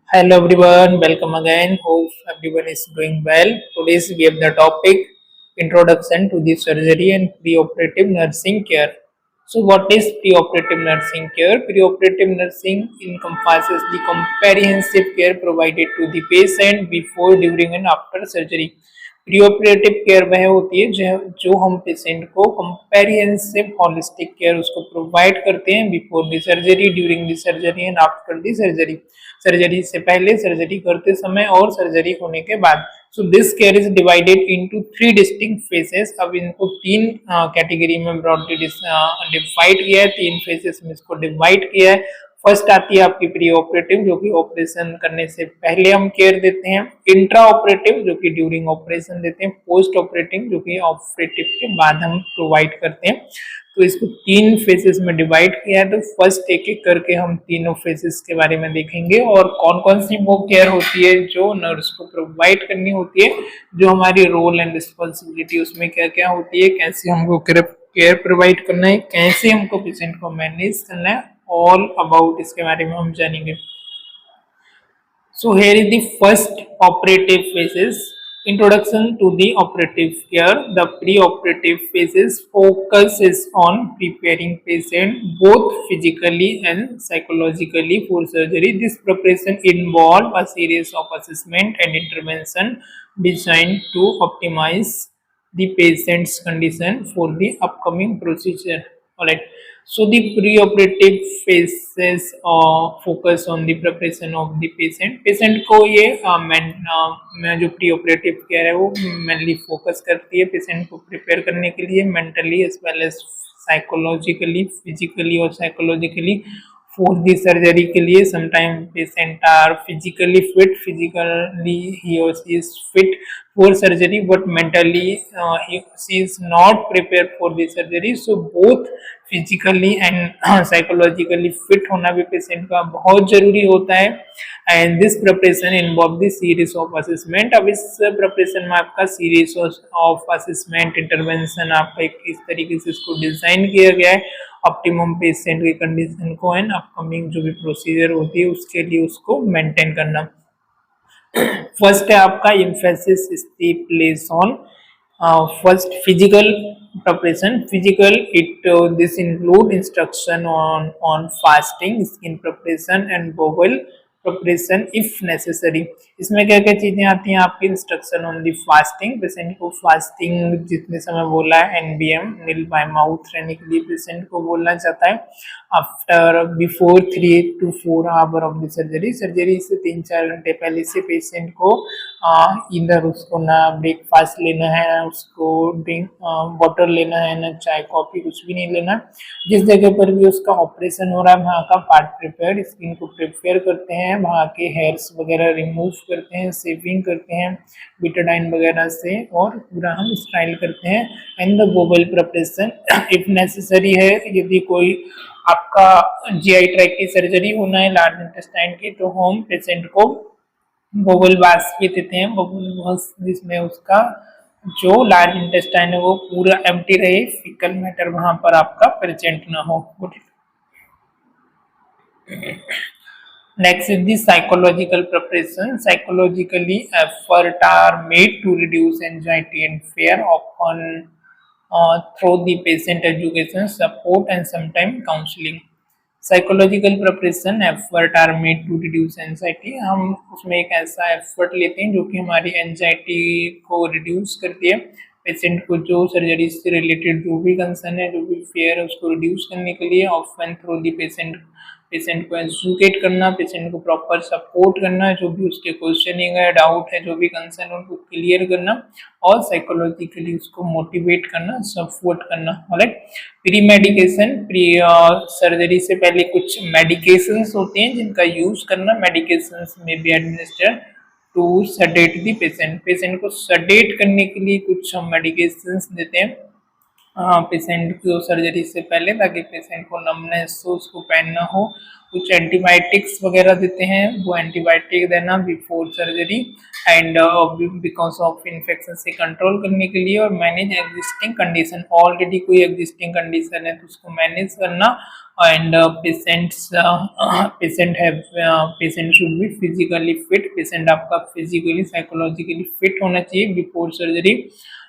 Hello everyone, welcome again. Hope everyone is doing well. Today's we have the topic Introduction to the Surgery and Preoperative Nursing Care. So, what is preoperative nursing care? Preoperative nursing encompasses the comprehensive care provided to the patient before, during, and after surgery. Preoperative care वह होती है जो हम patient को comprehensive holistic care उसको provide करते हैं before the surgery, during the surgery and after the surgery. Surgery से पहले, सर्जरी करते समय और सर्जरी होने के बाद। So this care is divided into three distinct phases. अब इनको तीन कैटेगरी में ब्रॉडली डिवाइड किया है, तीन फेजेस में इसको डिवाइड किया है। फर्स्ट आती है आपकी प्री ऑपरेटिव, जो कि ऑपरेशन करने से पहले हम केयर देते हैं। इंट्रा ऑपरेटिव, जो कि ड्यूरिंग ऑपरेशन देते हैं। पोस्ट ऑपरेटिव, जो कि ऑपरेटिव के बाद हम प्रोवाइड करते हैं। तो इसको तीन फेजेस में डिवाइड किया है। तो फर्स्ट एक एक करके हम तीनों फेजेस के बारे में देखेंगे और कौन कौन सी वो केयर होती है जो नर्स को प्रोवाइड करनी होती है, जो हमारी रोल एंड रिस्पॉन्सिबिलिटी उसमें क्या क्या होती है, कैसे हमको केयर प्रोवाइड करना है, कैसे हमको पेशेंट को मैनेज करना है, ऑल अबाउट इसके बारे में हम जानेंगे। So here is the first operative phases. Introduction to the operative care. The pre-operative phases focuses on preparing patient both physically and psychologically for surgery. This preparation involves a series of assessment and intervention designed to optimize the patient's condition for the upcoming procedure. Alright. So the pre-operative phases focus on the preparation of the patient. Patient को ये जो pre-operative care है वो mainly focus करती है patient को prepare करने के लिए mentally as well as psychologically, physically और psychologically for the surgery के लिए। Sometimes patient are physically fit, physically he or she is fit for surgery, but mentally she is not prepared for the surgery. So both physically and psychologically fit होना भी patient का बहुत जरूरी होता है। And this preparation involve the series of assessment. अब इस preparation में आपका सीरीज ऑफ असेसमेंट इंटरवेंशन आपका इस तरीके से इसको डिजाइन किया गया है ऑप्टिमम पेशेंट की कंडीशन को एंड अपकमिंग जो भी प्रोसीजर होती है उसके लिए उसको मेंटेन करना। फर्स्ट है आपका emphasis is the place on first physical preparation. Physical, this include instruction on fasting, skin preparation and bowel preparation if necessary. इसमें क्या क्या चीजें आती हैं आपकी? Instruction on the fasting, patient को फास्टिंग जितने समय बोला है NBM नील बाय माउथ रहने के लिए पेशेंट को बोलना चाहता है। After before 3 to 4 hour of the surgery, surgery से 3-4 घंटे पहले से पेशेंट को इधर उसको ना ब्रेकफास्ट लेना है, ना उसको ड्रिंक वाटर लेना है, ना चाय कॉफी कुछ भी नहीं लेना। जिस जगह पर भी उसका ऑपरेशन हो रहा है वहाँ का पार्ट प्रिपेयर, स्किन को प्रिपेयर करते हैं, वहाँ के हेयर्स वगैरह रिमूव करते हैं, शेविंग करते हैं बिटाडाइन वगैरह से और पूरा हम स्टाइल करते हैं। And the bowel preparation if necessary है, यदि कोई आपका GI ट्रैक की सर्जरी होना है लार्ज इंटेस्टाइन की, तो हम पेशेंट को बोवल बाथ भी देते हैं। बोवल बाथ जिसमें उसका जो लार्ज इंटेस्टाइन है वो पूरा एम्प्टी रहे, फीकल मैटर वहां पर आपका प्रेजेंट ना हो। Next is the psychological preparation. Psychologically, effort are made to reduce anxiety and fear, often through the patient education, support, and sometimes counseling. Psychological preparation, effort are made to reduce anxiety. हम उसमें एक ऐसा effort लेते हैं जो कि हमारी anxiety को रिड्यूस करती है। पेशेंट को जो सर्जरी से रिलेटेड जो भी कंसर्न है, जो भी फेयर है, उसको रिड्यूस करने के लिए ऑफन थ्रू दी पेशेंट को एजुकेट करना, पेशेंट को प्रॉपर सपोर्ट करना, जो भी उसके क्वेश्चनिंग है, डाउट है, जो भी कंसर्न है उनको क्लियर करना और साइकोलॉजिकली उसको मोटिवेट करना, सपोर्ट करना। Alright. Pre medication, pre surgery से पहले कुछ मेडिकेशंस होते हैं जिनका यूज करना। मेडिकेशंस में be administered to sedate the patient. Patient को सडेट करने के लिए कुछ हम मेडिकेशंस देते हैं पेशेंट को सर्जरी से पहले, ताकि पेशेंट को नमनेस हो, उसको पेन ना हो, कुछ एंटीबायोटिक्स वगैरह देते हैं, वो एंटीबायोटिक देना before surgery and because of infection से कंट्रोल करने के लिए, और मैनेज एग्जिस्टिंग कंडीशन, ऑलरेडी कोई एग्जिस्टिंग कंडीशन है तो उसको मैनेज करना, and patient should be physically fit, patient आपका फिजिकली साइकोलॉजिकली फिट होना चाहिए before surgery.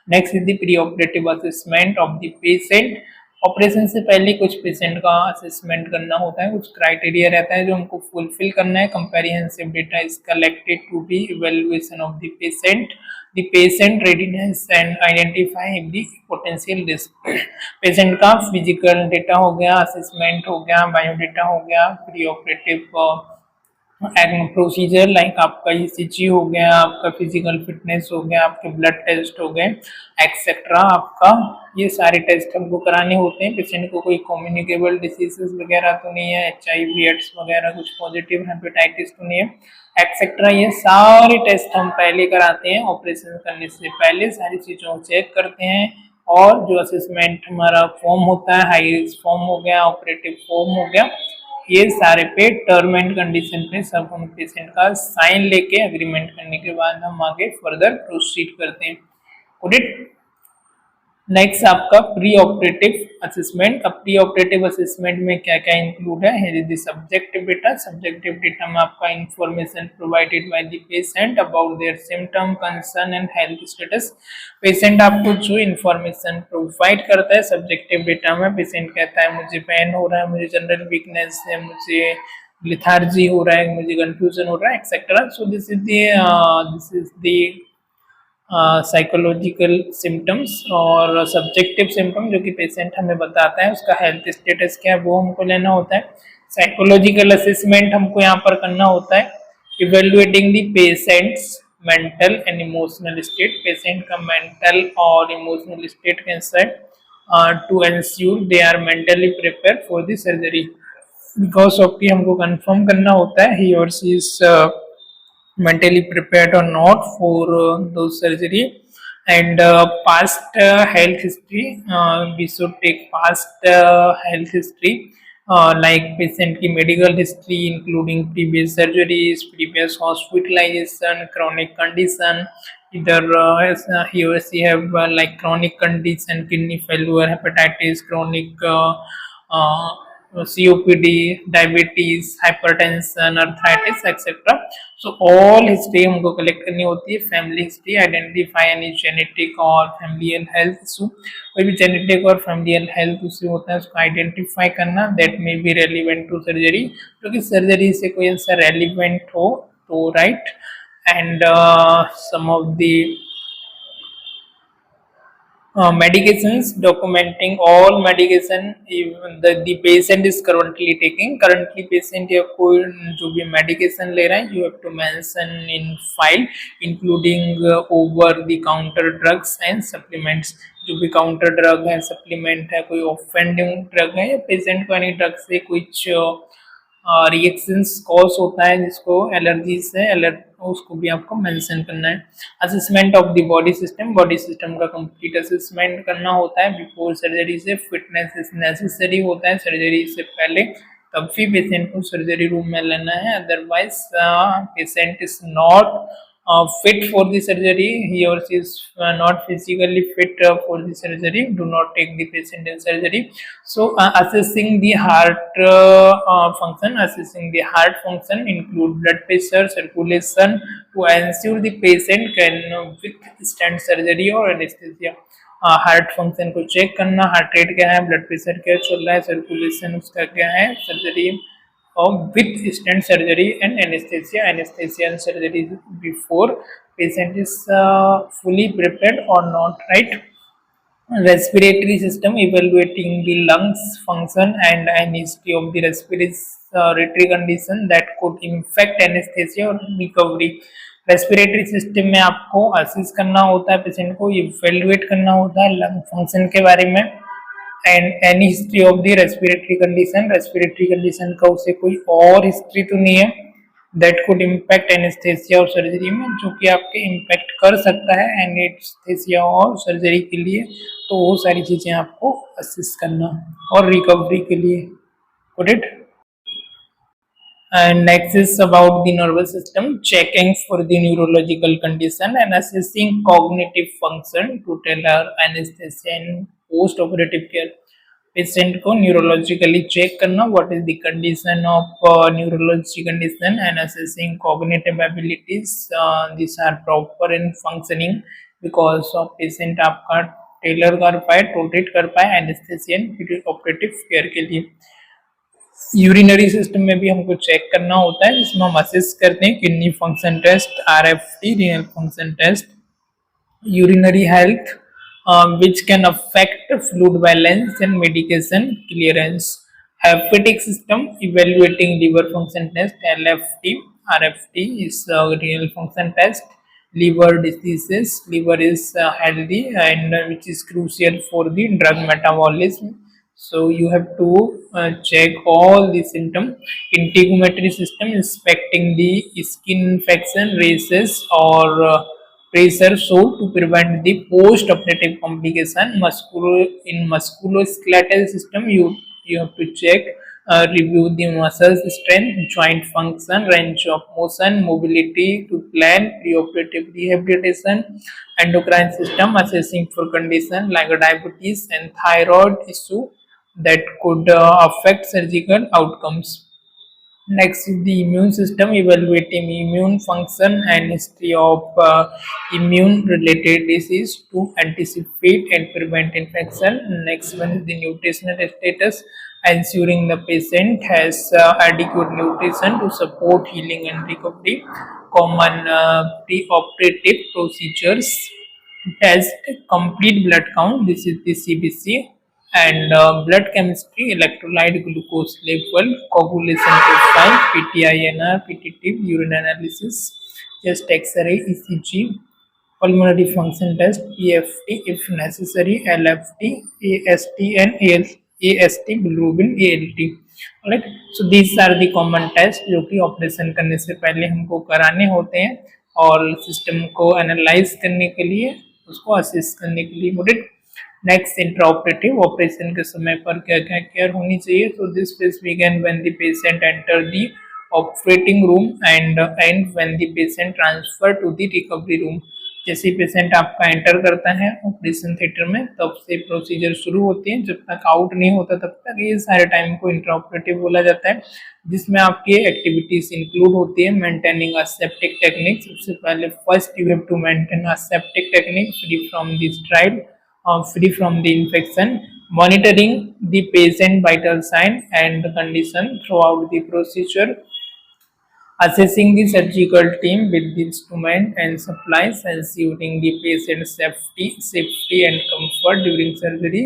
Next is the pre operative assessment of the patient. Operation से पहले कुछ पेशेंट का असेसमेंट करना होता है, कुछ क्राइटेरिया रहता है जो हमको फुलफिल करना है। Comprehensive data is collected to be evaluation of the patient readiness and identify the potential risk. Patient का फिजिकल डेटा हो गया, असेसमेंट हो गया, बायोडेटा हो गया, प्री ऑपरेटिव प्रोसीजर लाइक आपका ईसीजी हो गया, आपका फिजिकल फिटनेस हो गया, आपके ब्लड टेस्ट हो गए एक्सेट्रा, आपका ये सारे टेस्ट हमको कराने होते हैं। पेशेंट को कोई कम्युनिकेबल डिसीजेस वगैरह तो नहीं है, HIV एड्स वगैरह कुछ पॉजिटिव हेपेटाइटिस तो नहीं है एक्सेट्रा, ये सारे टेस्ट हम पहले कराते हैं। ऑपरेशन करने से पहले सारी चीज़ों को चेक करते हैं, और जो असेसमेंट हमारा फॉर्म होता है, हाई रिस्क फॉर्म हो गया, ऑपरेटिव फॉर्म हो गया, ये सारे पे टर्म एंड कंडीशन पे सब हम पेशेंट का साइन लेके एग्रीमेंट करने के बाद हम आगे फर्दर प्रोसीड करते हैं। नेक्स्ट आपका प्री ऑपरेटिव असेसमेंट। अब प्री ऑपरेटिव असेसमेंट में क्या क्या इंक्लूड है, here is the subjective data. Subjective data में आपका information provided by the patient about their symptom, concern and health status. Patient आपको जो इंफॉर्मेशन प्रोवाइड करता है सब्जेक्टिव डेटा में, पेशेंट कहता है मुझे पेन हो रहा है, मुझे जनरल वीकनेस है, मुझे लिथार्जी हो रहा है, मुझे कंफ्यूजन हो रहा है etcetera. So this is the psychological symptoms और सब्जेक्टिव सिम्टम जो कि पेशेंट हमें बताता है, उसका हेल्थ स्टेटस क्या है वो हमको लेना होता है। साइकोलॉजिकल असेसमेंट हमको यहाँ पर करना होता है, evaluating the patients mental and emotional state. Patient का मेंटल और इमोशनल स्टेट कैसा है, to ensure they are mentally prepare for the surgery. Because of कि हमको कंफर्म करना होता है ही और she is mentally prepared or not for those surgery, and past health history, we should take past health history, like patient की medical history including previous surgeries, previous hospitalization, chronic condition, either he or she have like chronic condition, kidney failure, hepatitis, chronic COPD, diabetes, hypertension, arthritis, etc. So all history हमको collect करनी होती है। Family history, identify any genetic और familial health issue. कोई भी genetic और familial health issue होता है उसको आइडेंटिफाई करना, that may be relevant to surgery, जो कि सर्जरी से कोई ऐसा रेलिवेंट हो तो right. And some of the medications, documenting all medication even the patient is currently taking, currently patient या कोई जो भी medication ले रहा है, you have to mention in file including over the counter drugs and supplements। जो भी counter drug है, सप्लीमेंट है, कोई ऑफेंडिंग ड्रग है, या पेशेंट को any ड्रग से कुछ रिएक्शंस कॉज होता है जिसको एलर्जी से उसको भी आपको मेंशन करना है। Assessment of the body system का कंप्लीट असेसमेंट करना होता है बिफोर सर्जरी से। फिटनेस इज नेसेसरी होता है सर्जरी से पहले, तब भी पेशेंट को सर्जरी रूम में लेना है, otherwise patient is not fit for the surgery, he or she is not physically fit for the surgery, do not take the patient in surgery. So assessing the heart function include blood pressure, circulation, to ensure the patient can withstand surgery or anesthesia। Heart function को check करना, heart rate क्या है, blood pressure क्या चल रहा है, circulation उसका क्या है, surgery with stent surgery and anesthesia and surgery before patient is fully prepared or not, right? Respiratory system, evaluating the lungs function and an history of the respiratory condition that could infect anesthesia or recovery। Respiratory system में आपको assist करना होता है, patient को evaluate करना होता है lung function के बारे में, and any history of the respiratory condition का उसे कोई और हिस्ट्री तो नहीं है दैट कुड इम्पैक्ट एनेस्थेसिया और सर्जरी में, जो कि आपके इम्पैक्ट कर सकता है एनेस्थेसिया और सर्जरी के लिए। तो वो सारी चीज़ें आपको असिस्ट करना और रिकवरी के लिए। Good it. And next is about the nervous system, checking for the neurological condition and assessing cognitive function to tailor anesthesia and post-operative care. Patient को न्यूरोलॉजिकली चेक करना what is the condition of neurology condition and assessing cognitive abilities this are proper in functioning because of patient आपका tailor कर पाए rotate कर पाए एनेस्थेसियन operative care के लिए। Urinary system में भी हमको चेक करना होता है जिसमें हम असेस करते हैं kidney function test, RFT renal function test, urinary health, which can affect fluid balance and medication clearance. Hepatic system evaluating liver function test, LFT, RFT is a renal function test. Liver diseases, liver is healthy and which is crucial for the drug metabolism. So you have to check all the symptom. Integumentary system inspecting the skin infection, races or pressure so to prevent the post-operative complication. In musculoskeletal system, you have to check, review the muscles strength, joint function, range of motion, mobility to plan preoperative rehabilitation. Endocrine system assessing for condition like diabetes and thyroid issue that could affect surgical outcomes. Next is the immune system, evaluating immune function and history of immune related disease to anticipate and prevent infection. Next one is the nutritional status, ensuring the patient has adequate nutrition to support healing and recovery. Common pre-operative procedures, test complete blood count, this is the CBC, and blood chemistry, electrolyte, glucose level, coagulation profile, PTINR, PTT, urine analysis, chest X-ray, ECG, pulmonary function test, PFT if necessary, LFT, AST and AST, bilirubin, ALT. Alright, so these are the common tests जो कि operation करने से पहले हमको कराने होते हैं और सिस्टम को एनालाइज करने के लिए, उसको असेस करने के लिए मुझे। नेक्स्ट इंट्राऑपरेटिव, ऑपरेशन के समय पर क्या क्या केयर होनी चाहिए। So this phase begin when the patient enter the operating room and when the patient transfer to the recovery room. जैसे पेशेंट आपका एंटर करता है ऑपरेशन थिएटर में तब से प्रोसीजर शुरू होती है, जब तक आउट नहीं होता तब तक ये सारे टाइम को इंट्राऑपरेटिव बोला जाता है, जिसमें आपकी एक्टिविटीज इंक्लूड होती है मेंटेनिंग असेप्टिक टेक्निक। सबसे पहले first you have to maintain aseptic technique free from the stride, free from the infection, monitoring the patient vital sign and condition throughout the procedure, assessing the surgical team with the instrument and supplies, ensuring the patient safety and comfort during surgery.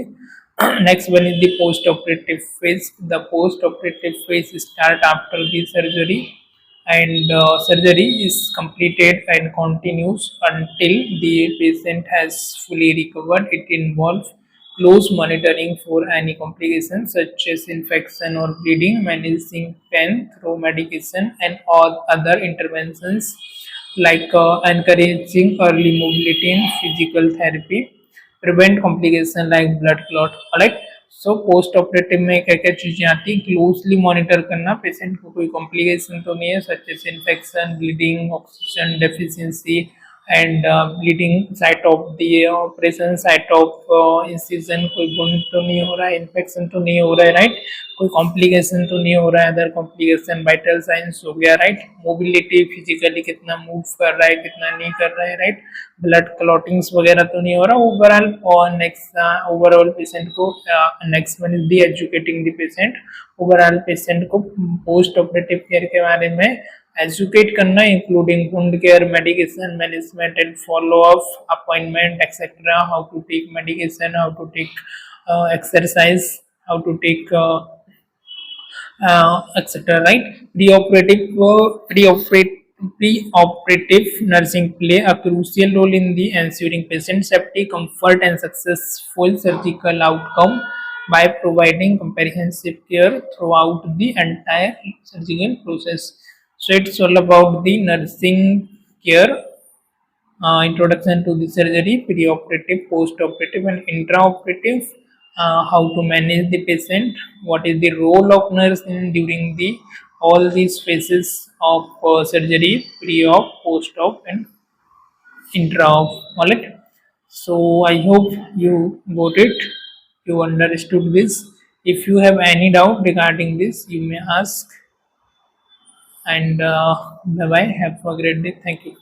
Next one is the post-operative phase. The post-operative phase start after the surgery and surgery is completed and continues until the patient has fully recovered. It involves close monitoring for any complications such as infection or bleeding, managing pain through medication and all other interventions like encouraging early mobility in physical therapy, prevent complication like blood clot. Alright, so post operative में क्या क्या चीजें आती है, closely monitor करना patient को कोई complication तो नहीं है such as infection, bleeding, oxygen deficiency and bleeding site of the operation, site of incision, कोई वुंड तो नहीं हो रहा है, इन्फेक्शन तो नहीं हो रहा है, राइट, कोई कॉम्प्लिकेशन तो नहीं हो रहा है, अदर कॉम्प्लिकेशन, वाइटल साइंस हो गया, राइट, मोबिलिटी फिजिकली कितना मूव कर रहा है कितना नहीं कर रहा है, राइट, ब्लड क्लॉटिंग्स वगैरह तो नहीं हो रहा ओवरऑल। और नेक्स्ट ओवरऑल पेशेंट को next one is the educating the patient, overall patient को पोस्ट ऑपरेटिव केयर के बारे में एजुकेट करना including wound care, medication management and follow up, appointment etcetera, how to take medication, how to take exercise, how to take etc. Right? Pre-operative nursing play a crucial role in the ensuring patient safety, comfort, and successful surgical outcome by providing comprehensive care throughout the entire surgical process. So it's all about the nursing care, introduction to the surgery, pre-operative, post-operative, and intraoperative. How to manage the patient, what is the role of nurse in during the all these phases of surgery, pre-op, post-op, and intra-op. Alright. So I hope you got it. You understood this. If you have any doubt regarding this, you may ask. And bye bye. Have a great day. Thank you.